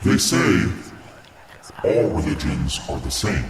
They say all religions are the same.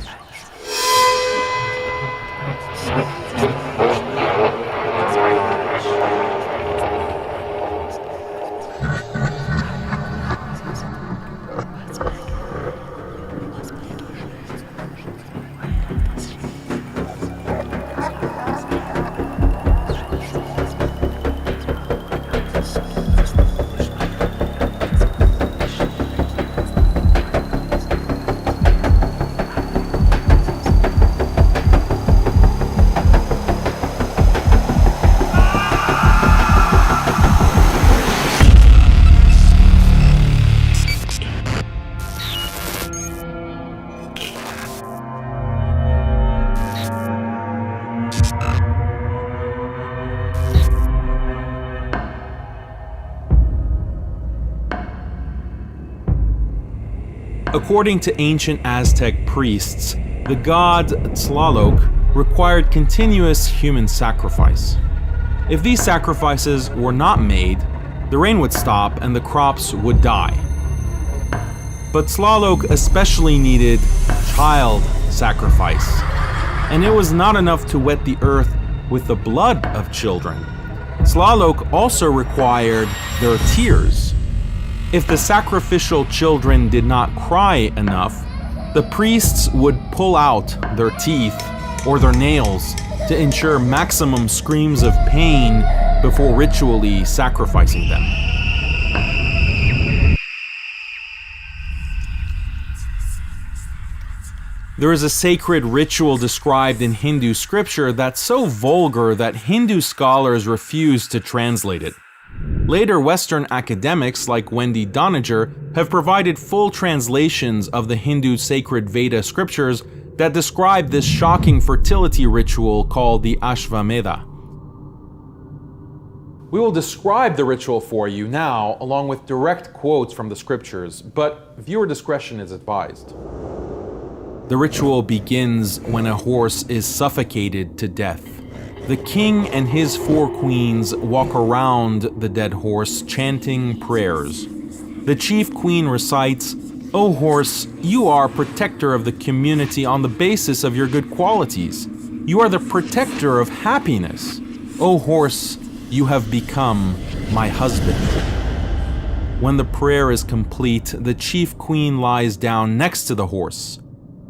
According to ancient Aztec priests, the god Tlaloc required continuous human sacrifice. If these sacrifices were not made, the rain would stop and the crops would die. But Tlaloc especially needed child sacrifice, and it was not enough to wet the earth with the blood of children. Tlaloc also required their tears. If the sacrificial children did not cry enough, the priests would pull out their teeth or their nails to ensure maximum screams of pain before ritually sacrificing them. There is a sacred ritual described in Hindu scripture that's so vulgar that Hindu scholars refuse to translate it. Later Western academics like Wendy Doniger have provided full translations of the Hindu sacred Veda scriptures that describe this shocking fertility ritual called the Ashvamedha. We will describe the ritual for you now, along with direct quotes from the scriptures, but viewer discretion is advised. The ritual begins when a horse is suffocated to death. The king and his 4 queens walk around the dead horse chanting prayers. The chief queen recites, "O horse, you are protector of the community on the basis of your good qualities. You are the protector of happiness. O horse, you have become my husband." When the prayer is complete, the chief queen lies down next to the horse.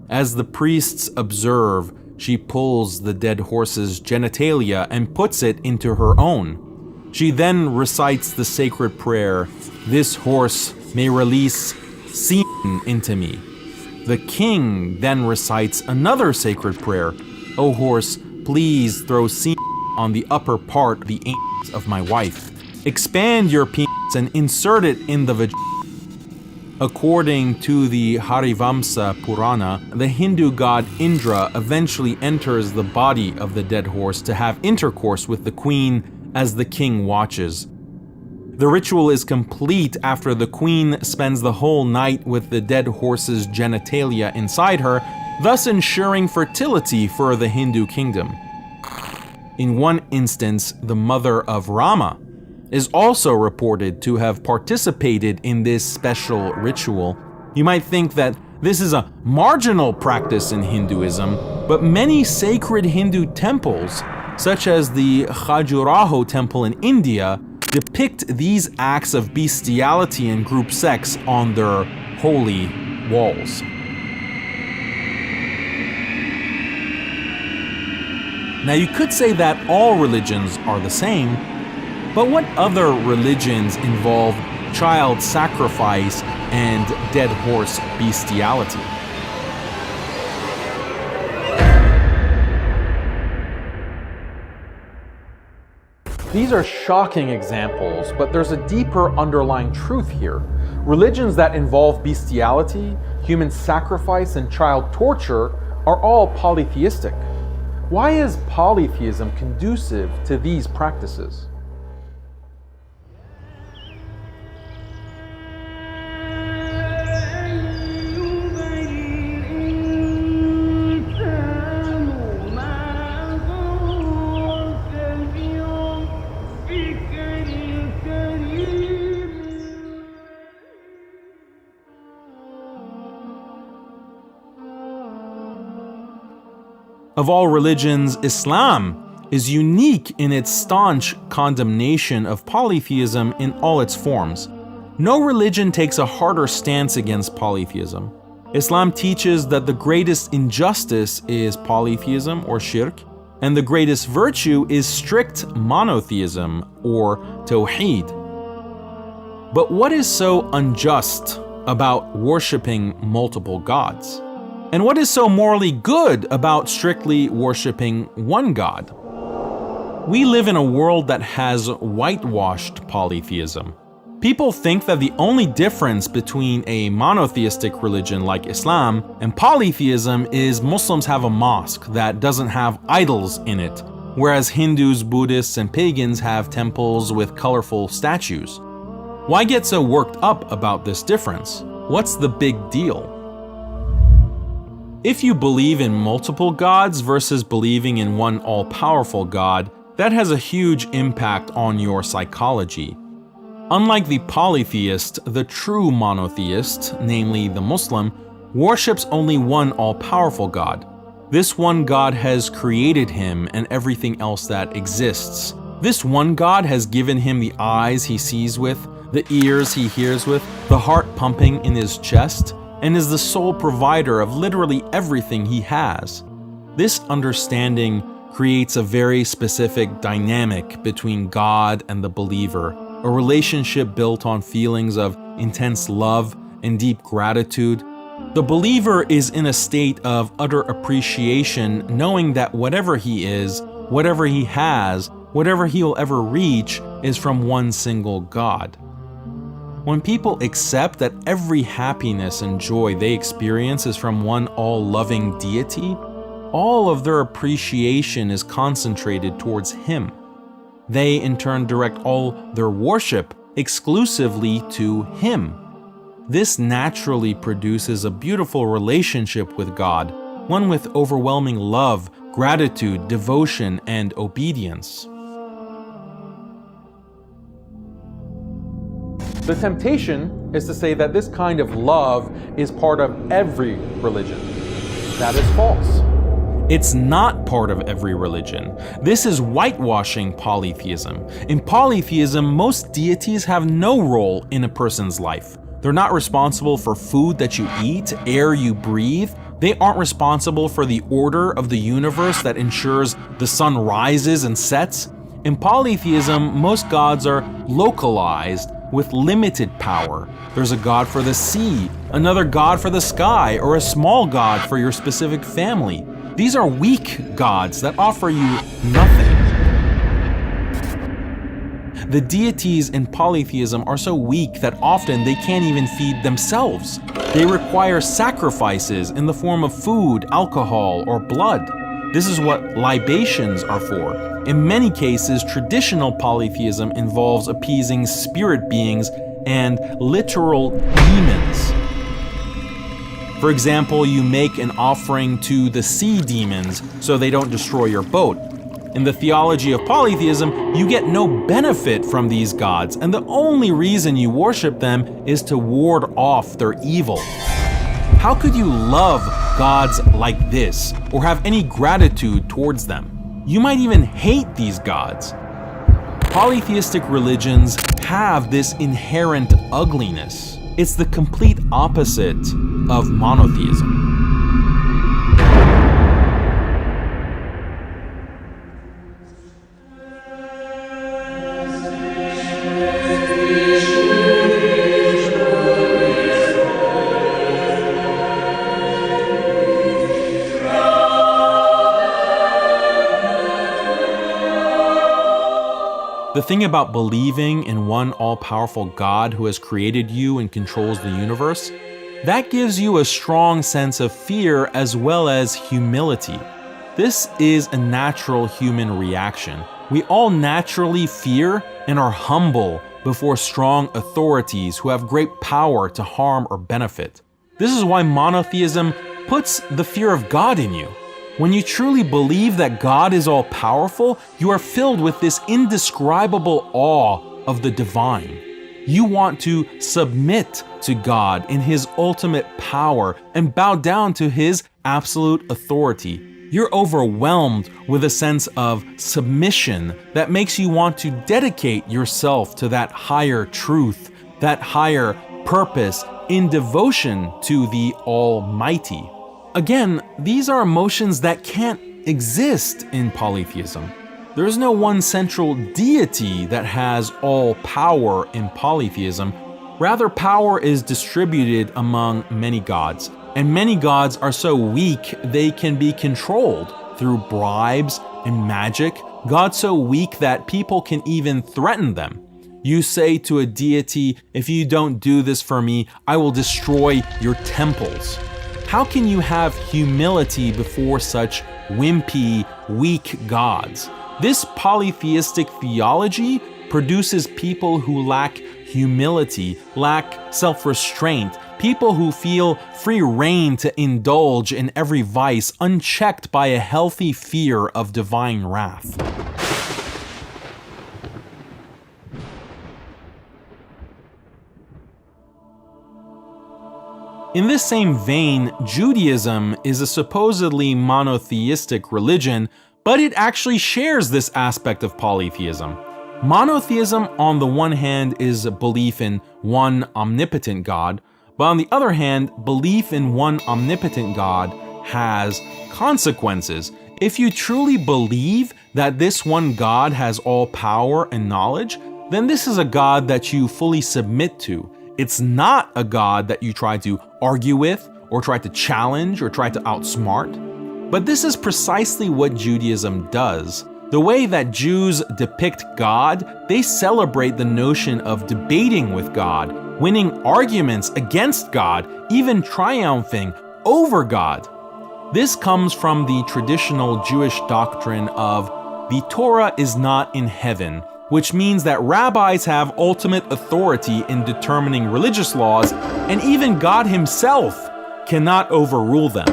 As the priests observe, she pulls the dead horse's genitalia and puts it into her own. She then recites the sacred prayer, "This horse may release semen into me." The king then recites another sacred prayer, "O horse, please throw semen on the upper part of the anus of my wife. Expand your penis and insert it in the vagina." According to the Harivamsa Purana, the Hindu god Indra eventually enters the body of the dead horse to have intercourse with the queen as the king watches. The ritual is complete after the queen spends the whole night with the dead horse's genitalia inside her, thus ensuring fertility for the Hindu kingdom. In one instance, the mother of Rama is also reported to have participated in this special ritual. You might think that this is a marginal practice in Hinduism, but many sacred Hindu temples, such as the Khajuraho temple in India, depict these acts of bestiality and group sex on their holy walls. Now you could say that all religions are the same, but what other religions involve child sacrifice and dead horse bestiality? These are shocking examples, but there's a deeper underlying truth here. Religions that involve bestiality, human sacrifice, and child torture are all polytheistic. Why is polytheism conducive to these practices? Of all religions, Islam is unique in its staunch condemnation of polytheism in all its forms. No religion takes a harder stance against polytheism. Islam teaches that the greatest injustice is polytheism or shirk, and the greatest virtue is strict monotheism or tawheed. But what is so unjust about worshiping multiple gods? And what is so morally good about strictly worshiping one God? We live in a world that has whitewashed polytheism. People think that the only difference between a monotheistic religion like Islam and polytheism is Muslims have a mosque that doesn't have idols in it, whereas Hindus, Buddhists, and pagans have temples with colorful statues. Why get so worked up about this difference? What's the big deal? If you believe in multiple gods versus believing in one all-powerful God, that has a huge impact on your psychology. Unlike the polytheist, the true monotheist, namely the Muslim, worships only one all-powerful God. This one God has created him and everything else that exists. This one God has given him the eyes he sees with, the ears he hears with, the heart pumping in his chest, and is the sole provider of literally everything he has. This understanding creates a very specific dynamic between God and the believer, a relationship built on feelings of intense love and deep gratitude. The believer is in a state of utter appreciation, knowing that whatever he is, whatever he has, whatever he'll ever reach is from one single God. When people accept that every happiness and joy they experience is from one all-loving deity, all of their appreciation is concentrated towards Him. They in turn direct all their worship exclusively to Him. This naturally produces a beautiful relationship with God, one with overwhelming love, gratitude, devotion, and obedience. The temptation is to say that this kind of love is part of every religion. That is false. It's not part of every religion. This is whitewashing polytheism. In polytheism, most deities have no role in a person's life. They're not responsible for food that you eat, air you breathe. They aren't responsible for the order of the universe that ensures the sun rises and sets. In polytheism, most gods are localized with limited power. There's a god for the sea, another god for the sky, or a small god for your specific family. These are weak gods that offer you nothing. The deities in polytheism are so weak that often they can't even feed themselves. They require sacrifices in the form of food, alcohol, or blood. This is what libations are for. In many cases, traditional polytheism involves appeasing spirit beings and literal demons. For example, you make an offering to the sea demons so they don't destroy your boat. In the theology of polytheism, you get no benefit from these gods, and the only reason you worship them is to ward off their evil. How could you love gods like this or have any gratitude towards them? You might even hate these gods. Polytheistic religions have this inherent ugliness. It's the complete opposite of monotheism. The thing about believing in one all-powerful God who has created you and controls the universe, that gives you a strong sense of fear as well as humility. This is a natural human reaction. We all naturally fear and are humble before strong authorities who have great power to harm or benefit. This is why monotheism puts the fear of God in you. When you truly believe that God is all-powerful, you are filled with this indescribable awe of the divine. You want to submit to God in His ultimate power and bow down to His absolute authority. You're overwhelmed with a sense of submission that makes you want to dedicate yourself to that higher truth, that higher purpose in devotion to the Almighty. Again, these are emotions that can't exist in polytheism. There is no one central deity that has all power in polytheism. Rather, power is distributed among many gods, and many gods are so weak they can be controlled through bribes and magic. Gods so weak that people can even threaten them. You say to a deity, "If you don't do this for me, I will destroy your temples." How can you have humility before such wimpy, weak gods? This polytheistic theology produces people who lack humility, lack self-restraint, people who feel free rein to indulge in every vice unchecked by a healthy fear of divine wrath. In this same vein, Judaism is a supposedly monotheistic religion, but it actually shares this aspect of polytheism. Monotheism, on the one hand, is a belief in one omnipotent God, but on the other hand, belief in one omnipotent God has consequences. If you truly believe that this one God has all power and knowledge, then this is a God that you fully submit to. It's not a God that you try to argue with, or try to challenge, or try to outsmart. But this is precisely what Judaism does. The way that Jews depict God, they celebrate the notion of debating with God, winning arguments against God, even triumphing over God. This comes from the traditional Jewish doctrine of the Torah is not in heaven, which means that rabbis have ultimate authority in determining religious laws, and even God himself cannot overrule them.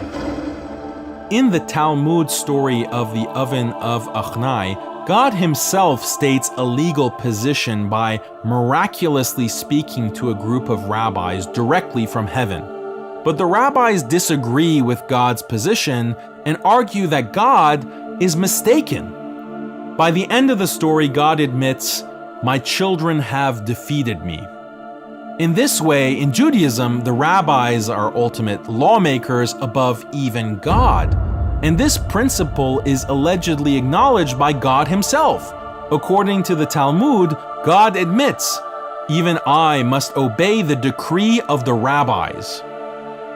In the Talmud story of the oven of Achnai, God himself states a legal position by miraculously speaking to a group of rabbis directly from heaven. But the rabbis disagree with God's position and argue that God is mistaken. By the end of the story, God admits, "My children have defeated me." In this way, in Judaism, the rabbis are ultimate lawmakers above even God. And this principle is allegedly acknowledged by God himself. According to the Talmud, God admits, "Even I must obey the decree of the rabbis."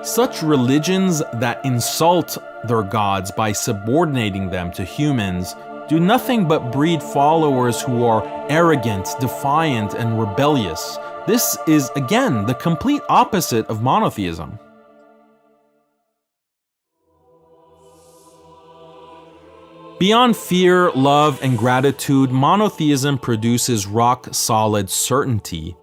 Such religions that insult their gods by subordinating them to humans do nothing but breed followers who are arrogant, defiant, and rebellious. This is, again, the complete opposite of monotheism. Beyond fear, love, and gratitude, monotheism produces rock-solid certainty.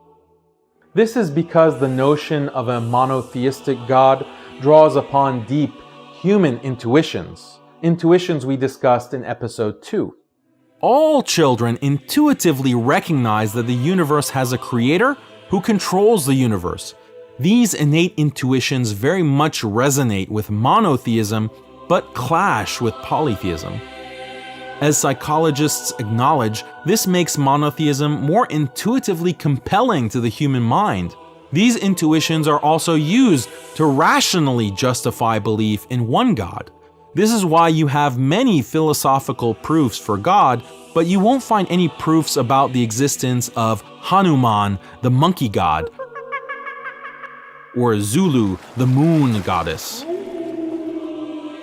This is because the notion of a monotheistic God draws upon deep human intuitions. Intuitions we discussed in episode 2. All children intuitively recognize that the universe has a creator who controls the universe. These innate intuitions very much resonate with monotheism, but clash with polytheism. As psychologists acknowledge, this makes monotheism more intuitively compelling to the human mind. These intuitions are also used to rationally justify belief in one God. This is why you have many philosophical proofs for God, but you won't find any proofs about the existence of Hanuman, the monkey god, or Zulu, the moon goddess.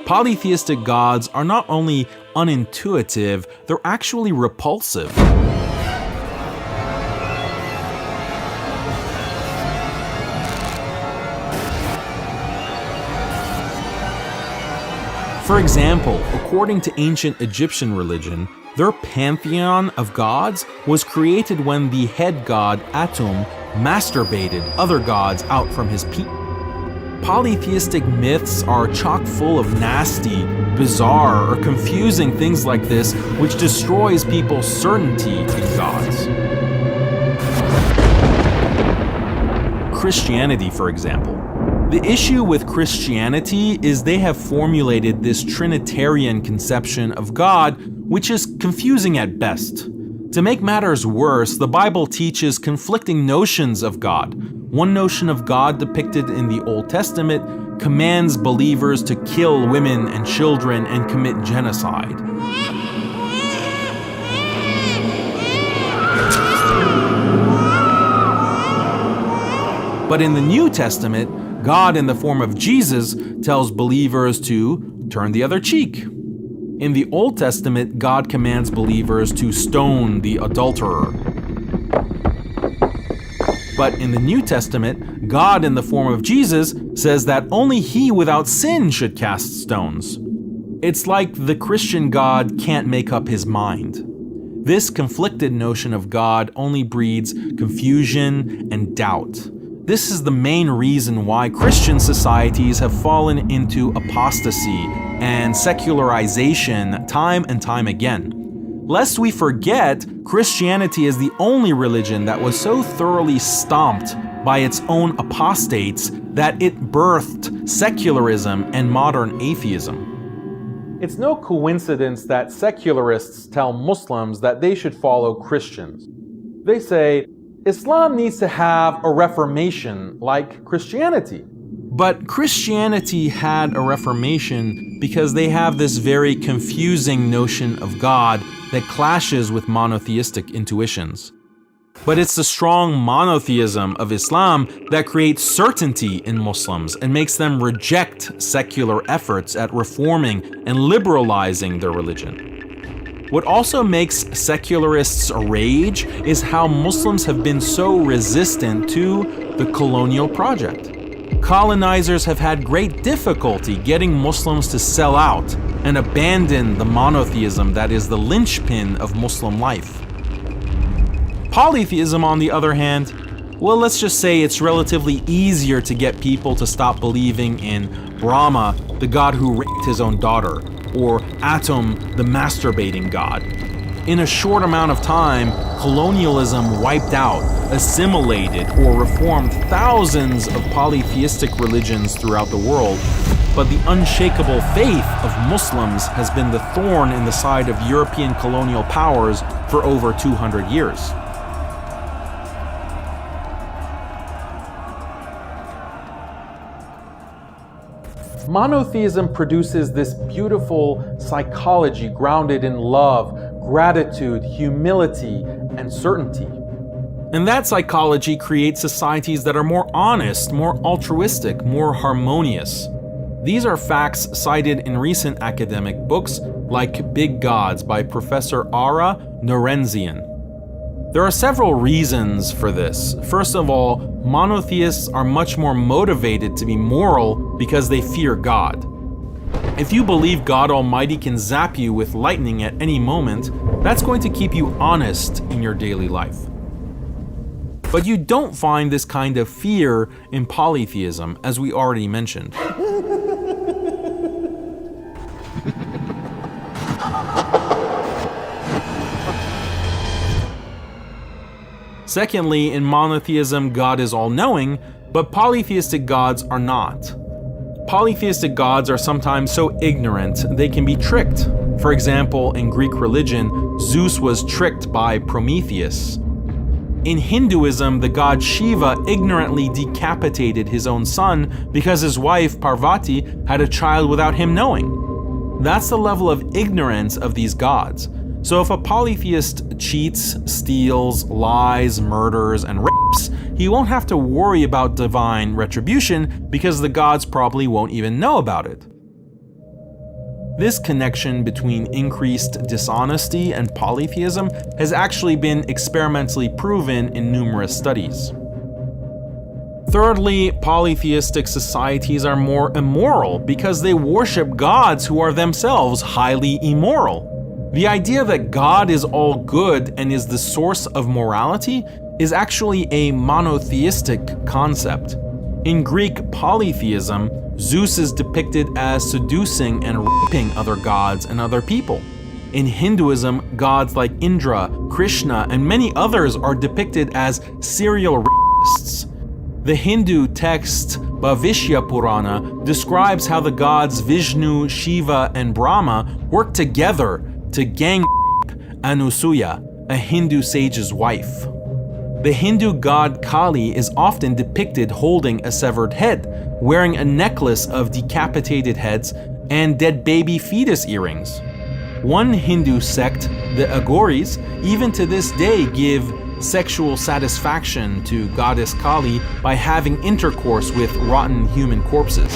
Polytheistic gods are not only unintuitive, they're actually repulsive. For example, according to ancient Egyptian religion, their pantheon of gods was created when the head god Atum masturbated other gods out from his peak. Polytheistic myths are chock full of nasty, bizarre, or confusing things like this, which destroys people's certainty in gods. Christianity, for example. The issue with Christianity is they have formulated this Trinitarian conception of God, which is confusing at best. To make matters worse, the Bible teaches conflicting notions of God. One notion of God depicted in the Old Testament commands believers to kill women and children and commit genocide. But in the New Testament, God in the form of Jesus tells believers to turn the other cheek. In the Old Testament, God commands believers to stone the adulterer. But in the New Testament, God in the form of Jesus says that only he without sin should cast stones. It's like the Christian God can't make up his mind. This conflicted notion of God only breeds confusion and doubt. This is the main reason why Christian societies have fallen into apostasy and secularization time and time again. Lest we forget, Christianity is the only religion that was so thoroughly stomped by its own apostates that it birthed secularism and modern atheism. It's no coincidence that secularists tell Muslims that they should follow Christians. They say, Islam needs to have a reformation like Christianity. But Christianity had a reformation because they have this very confusing notion of God that clashes with monotheistic intuitions. But it's the strong monotheism of Islam that creates certainty in Muslims and makes them reject secular efforts at reforming and liberalizing their religion. What also makes secularists rage is how Muslims have been so resistant to the colonial project. Colonizers have had great difficulty getting Muslims to sell out and abandon the monotheism that is the linchpin of Muslim life. Polytheism, on the other hand, well, let's just say it's relatively easier to get people to stop believing in Brahma, the god who raped his own daughter, or Atum, the masturbating god. In a short amount of time, colonialism wiped out, assimilated, or reformed thousands of polytheistic religions throughout the world, but the unshakable faith of Muslims has been the thorn in the side of European colonial powers for over 200 years. Monotheism produces this beautiful psychology grounded in love, gratitude, humility, and certainty. And that psychology creates societies that are more honest, more altruistic, more harmonious. These are facts cited in recent academic books like Big Gods by Professor Ara Norenzian. There are several reasons for this. First of all, monotheists are much more motivated to be moral because they fear God. If you believe God Almighty can zap you with lightning at any moment, that's going to keep you honest in your daily life. But you don't find this kind of fear in polytheism, as we already mentioned. Secondly, in monotheism, God is all-knowing, but polytheistic gods are not. Polytheistic gods are sometimes so ignorant they can be tricked. For example, in Greek religion, Zeus was tricked by Prometheus. In Hinduism, the god Shiva ignorantly decapitated his own son because his wife Parvati had a child without him knowing. That's the level of ignorance of these gods. So if a polytheist cheats, steals, lies, murders, and rapes, he won't have to worry about divine retribution because the gods probably won't even know about it. This connection between increased dishonesty and polytheism has actually been experimentally proven in numerous studies. Thirdly, polytheistic societies are more immoral because they worship gods who are themselves highly immoral. The idea that God is all good and is the source of morality is actually a monotheistic concept. In Greek polytheism, Zeus is depicted as seducing and raping other gods and other people. In Hinduism, gods like Indra, Krishna, and many others are depicted as serial rapists. The Hindu text Bhavishya Purana describes how the gods Vishnu, Shiva, and Brahma work together to gang rape Anusuya, a Hindu sage's wife. The Hindu god Kali is often depicted holding a severed head, wearing a necklace of decapitated heads and dead baby fetus earrings. One Hindu sect, the Aghoris, even to this day give sexual satisfaction to goddess Kali by having intercourse with rotten human corpses.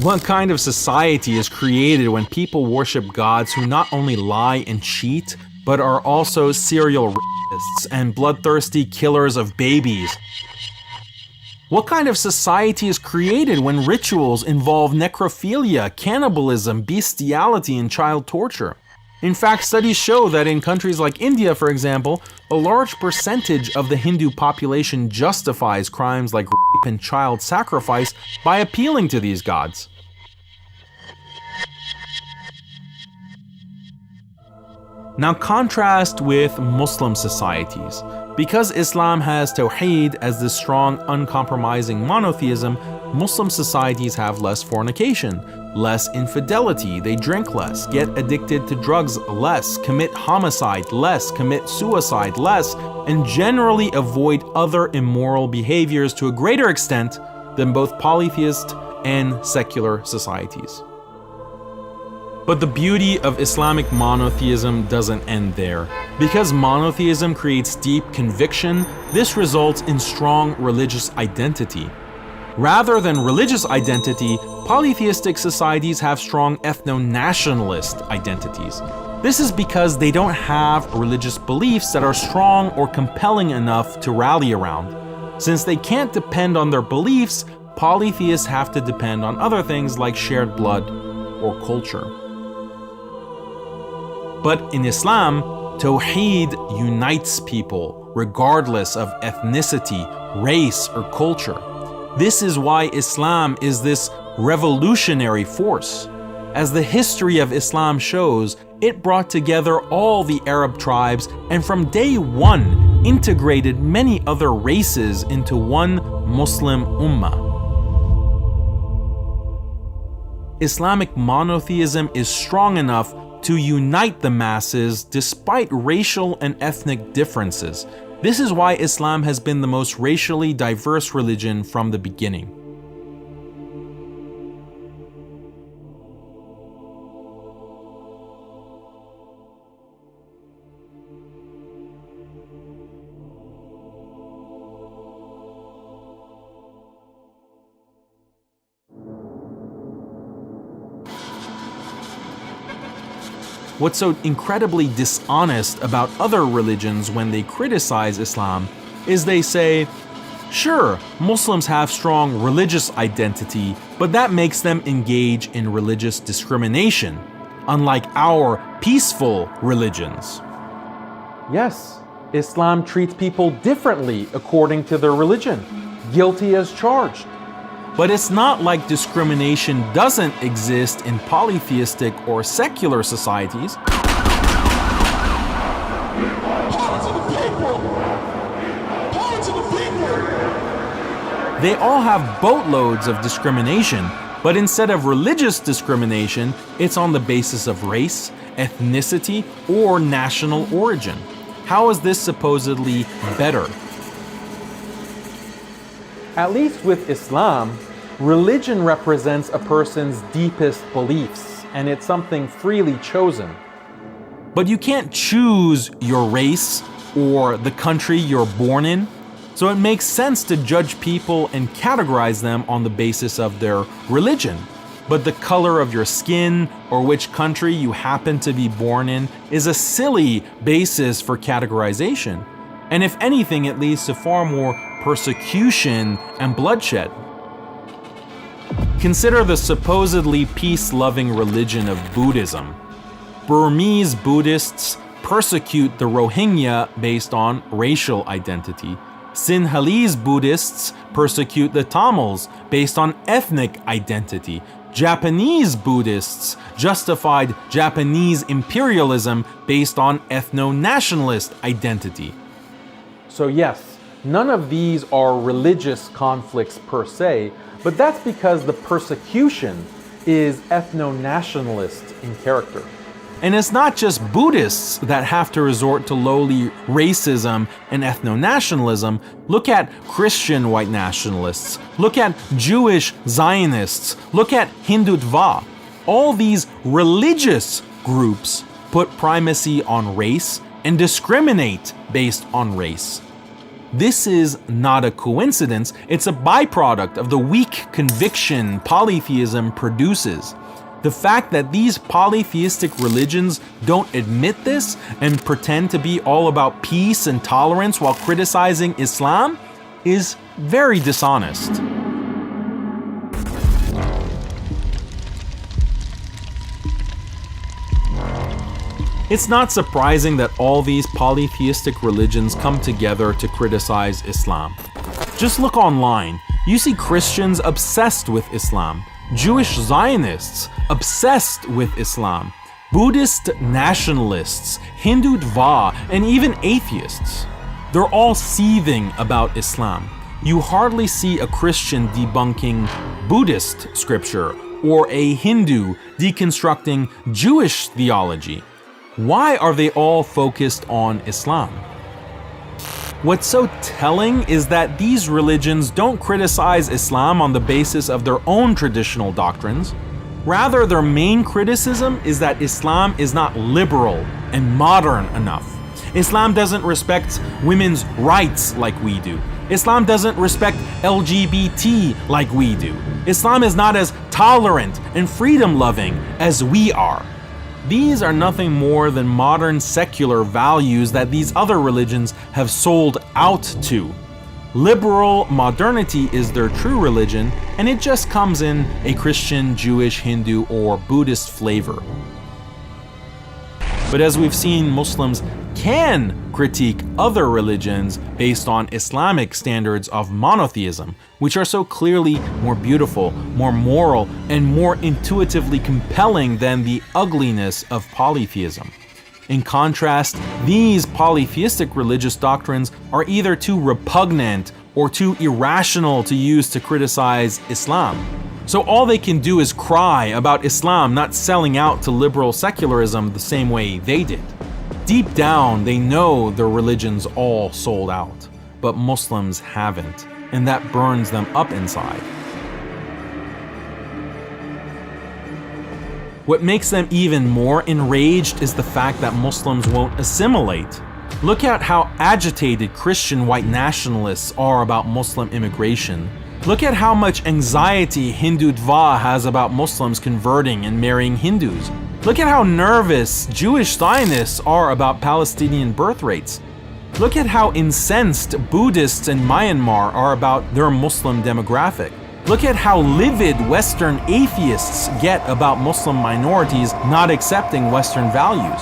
What kind of society is created when people worship gods who not only lie and cheat, but are also serial rapists and bloodthirsty killers of babies? What kind of society is created when rituals involve necrophilia, cannibalism, bestiality, and child torture? In fact, studies show that in countries like India, for example, a large percentage of the Hindu population justifies crimes like rape and child sacrifice by appealing to these gods. Now contrast with Muslim societies. Because Islam has Tawheed as the strong, uncompromising monotheism, Muslim societies have less fornication, less infidelity, they drink less, get addicted to drugs less, commit homicide less, commit suicide less, and generally avoid other immoral behaviors to a greater extent than both polytheist and secular societies. But the beauty of Islamic monotheism doesn't end there. Because monotheism creates deep conviction, this results in strong religious identity. Rather than religious identity, polytheistic societies have strong ethno-nationalist identities. This is because they don't have religious beliefs that are strong or compelling enough to rally around. Since they can't depend on their beliefs, polytheists have to depend on other things like shared blood or culture. But in Islam, Tawheed unites people regardless of ethnicity, race, or culture. This is why Islam is this revolutionary force. As the history of Islam shows, it brought together all the Arab tribes and from day one integrated many other races into one Muslim ummah. Islamic monotheism is strong enough to unite the masses despite racial and ethnic differences. This is why Islam has been the most racially diverse religion from the beginning. What's so incredibly dishonest about other religions when they criticize Islam is they say, sure, Muslims have strong religious identity, but that makes them engage in religious discrimination, unlike our peaceful religions. Yes, Islam treats people differently according to their religion, guilty as charged. But it's not like discrimination doesn't exist in polytheistic or secular societies. They all have boatloads of discrimination, but instead of religious discrimination, it's on the basis of race, ethnicity, or national origin. How is this supposedly better? At least with Islam, religion represents a person's deepest beliefs, and it's something freely chosen. But you can't choose your race or the country you're born in, so it makes sense to judge people and categorize them on the basis of their religion. But the color of your skin or which country you happen to be born in is a silly basis for categorization. And if anything, it leads to far more persecution and bloodshed. Consider the supposedly peace-loving religion of Buddhism. Burmese Buddhists persecute the Rohingya based on racial identity. Sinhalese Buddhists persecute the Tamils based on ethnic identity. Japanese Buddhists justified Japanese imperialism based on ethno-nationalist identity. So yes, None of these are religious conflicts per se, but that's because the persecution is ethno-nationalist in character. And it's not just Buddhists that have to resort to lowly racism and ethno-nationalism. Look at Christian white nationalists. Look at Jewish Zionists. Look at Hindutva. All these religious groups put primacy on race and discriminate based on race. This is not a coincidence, it's a byproduct of the weak conviction polytheism produces. The fact that these polytheistic religions don't admit this and pretend to be all about peace and tolerance while criticizing Islam is very dishonest. It's not surprising that all these polytheistic religions come together to criticize Islam. Just look online. You see Christians obsessed with Islam, Jewish Zionists obsessed with Islam, Buddhist nationalists, Hindutva, and even atheists. They're all seething about Islam. You hardly see a Christian debunking Buddhist scripture or a Hindu deconstructing Jewish theology. Why are they all focused on Islam? What's so telling is that these religions don't criticize Islam on the basis of their own traditional doctrines. Rather, their main criticism is that Islam is not liberal and modern enough. Islam doesn't respect women's rights like we do. Islam doesn't respect LGBT like we do. Islam is not as tolerant and freedom-loving as we are. These are nothing more than modern secular values that these other religions have sold out to. Liberal modernity is their true religion, and it just comes in a Christian, Jewish, Hindu, or Buddhist flavor. But as we've seen, Muslims can critique other religions based on Islamic standards of monotheism, which are so clearly more beautiful, more moral, and more intuitively compelling than the ugliness of polytheism. In contrast, these polytheistic religious doctrines are either too repugnant or too irrational to use to criticize Islam. So all they can do is cry about Islam not selling out to liberal secularism the same way they did. Deep down, they know their religion's all sold out, but Muslims haven't, and that burns them up inside. What makes them even more enraged is the fact that Muslims won't assimilate. Look at how agitated Christian white nationalists are about Muslim immigration. Look at how much anxiety Hindutva has about Muslims converting and marrying Hindus. Look at how nervous Jewish Zionists are about Palestinian birth rates. Look at how incensed Buddhists in Myanmar are about their Muslim demographic. Look at how livid Western atheists get about Muslim minorities not accepting Western values.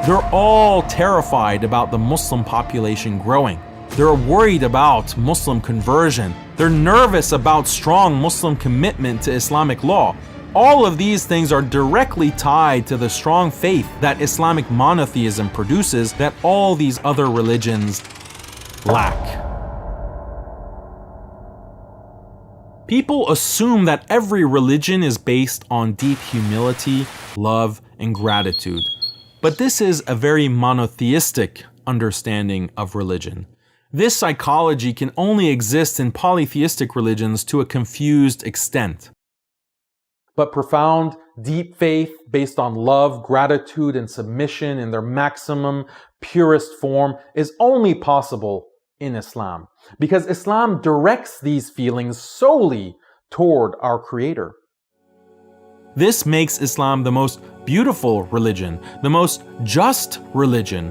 They're all terrified about the Muslim population growing. They're worried about Muslim conversion. They're nervous about strong Muslim commitment to Islamic law. All of these things are directly tied to the strong faith that Islamic monotheism produces that all these other religions lack. People assume that every religion is based on deep humility, love, and gratitude. But this is a very monotheistic understanding of religion. This psychology can only exist in polytheistic religions to a confused extent. But profound, deep faith based on love, gratitude, and submission in their maximum, purest form is only possible in Islam, because Islam directs these feelings solely toward our Creator. This makes Islam the most beautiful religion, the most just religion,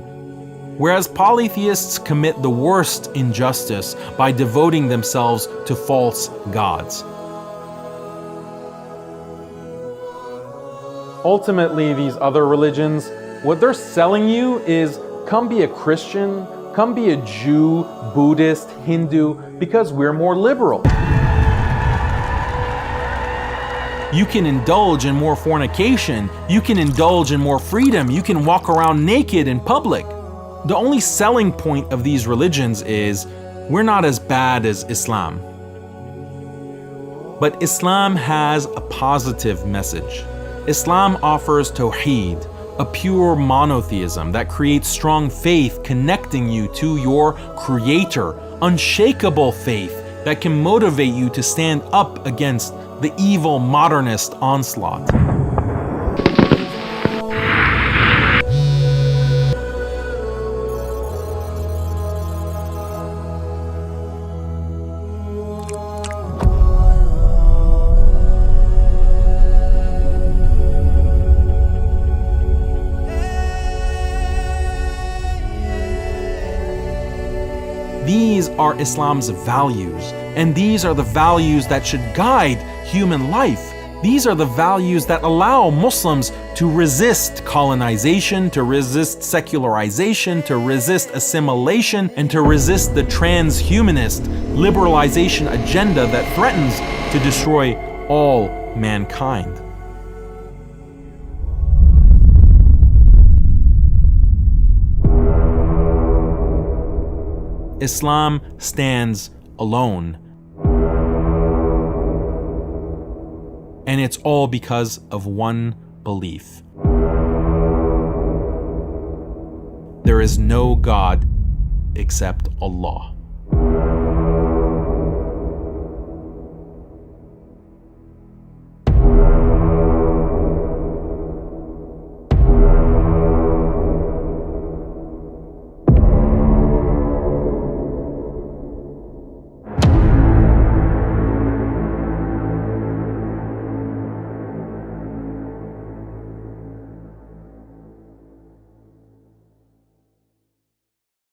whereas polytheists commit the worst injustice by devoting themselves to false gods. Ultimately, these other religions, what they're selling you is, come be a Christian, come be a Jew, Buddhist, Hindu, because we're more liberal. You can indulge in more fornication, you can indulge in more freedom, you can walk around naked in public. The only selling point of these religions is, we're not as bad as Islam. But Islam has a positive message. Islam offers Tawheed, a pure monotheism that creates strong faith connecting you to your Creator, unshakable faith that can motivate you to stand up against the evil modernist onslaught. These are Islam's values, and these are the values that should guide human life. These are the values that allow Muslims to resist colonization, to resist secularization, to resist assimilation, and to resist the transhumanist liberalization agenda that threatens to destroy all mankind. Islam stands alone. And it's all because of one belief. There is no God except Allah.